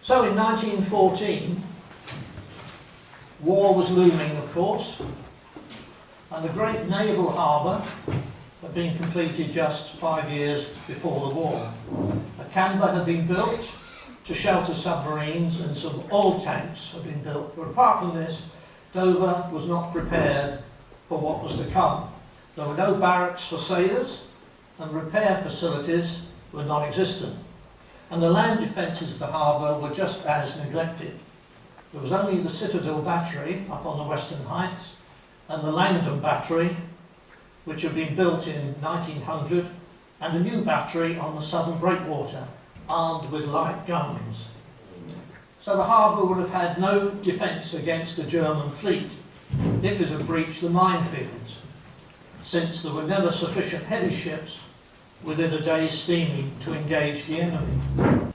So in 1914, war was looming, of course, and the great naval harbour had been completed just 5 years before the war. A canber had been built to shelter submarines and some oil tanks had been built, but apart from this, Dover was not prepared for what was to come. There were no barracks for sailors, and repair facilities were non-existent. And the land defences of the harbour were just as neglected. There was only the Citadel Battery up on the Western Heights, and the Langdon Battery, which had been built in 1900, and a new battery on the southern breakwater, armed with light guns. So the harbour would have had no defence against the German fleet if it had breached the minefields, since there were never sufficient heavy ships within a day's steaming to engage the enemy.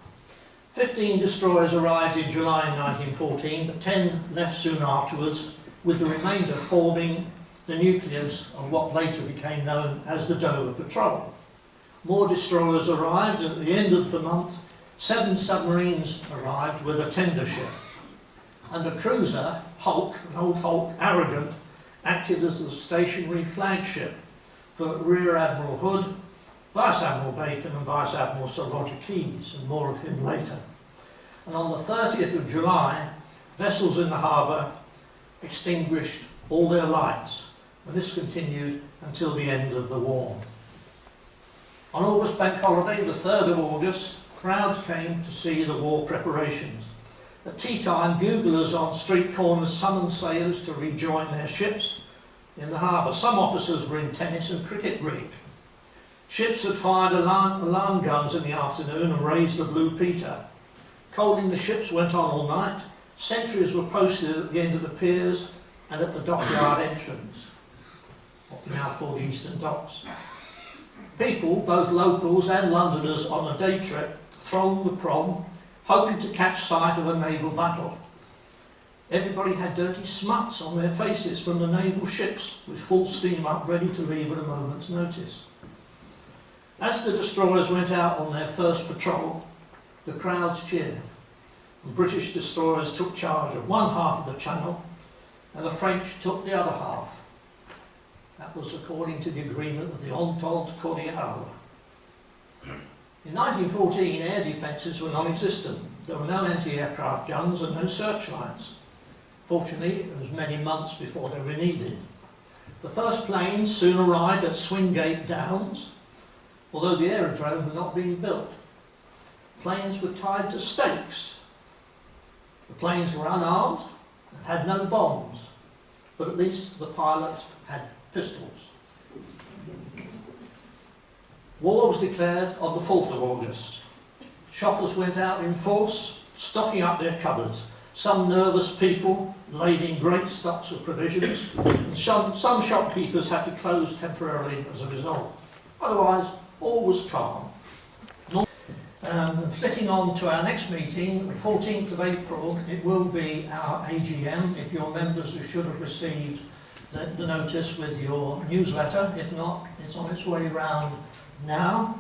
15 destroyers arrived in July 1914, but 10 left soon afterwards, with the remainder forming the nucleus of what later became known as the Dover Patrol. More destroyers arrived at the end of the month. 7 submarines arrived with a tender ship. And a cruiser, Hulk, an old Hulk, Arrogant, acted as the stationary flagship for Rear Admiral Hood, Vice Admiral Bacon and Vice Admiral Sir Roger Keyes, and more of him later. And on the 30th of July, vessels in the harbour extinguished all their lights, and this continued until the end of the war. On August Bank Holiday, the 3rd of August, crowds came to see the war preparations. At tea time, buglers on street corners summoned sailors to rejoin their ships in the harbour. Some officers were in tennis and cricket rig. Ships had fired alarm guns in the afternoon and raised the Blue Peter. Coaling the ships went on all night. Sentries were posted at the end of the piers and at the dockyard entrance, what we now call the Eastern Docks. People, both locals and Londoners on a day trip, thronged the prom, hoping to catch sight of a naval battle. Everybody had dirty smuts on their faces from the naval ships, with full steam up, ready to leave at a moment's notice. As the destroyers went out on their first patrol, the crowds cheered, and British destroyers took charge of one half of the channel, and the French took the other half. That was according to the agreement of the Entente Cordiale. In 1914, air defences were non-existent. There were no anti-aircraft guns and no searchlights. Fortunately, it was many months before they were needed. The first planes soon arrived at Swingate Downs, although the aerodrome had not been built. Planes were tied to stakes. The planes were unarmed and had no bombs, but at least the pilots had pistols. War was declared on the 4th of August. Shoppers went out in force, stocking up their cupboards. Some nervous people laid in great stocks of provisions, and some shopkeepers had to close temporarily as a result. Otherwise, all was calm. Flitting on to our next meeting, the 14th of April, it will be our AGM. If you're members, you should have received the notice with your newsletter. If not, it's on its way round now.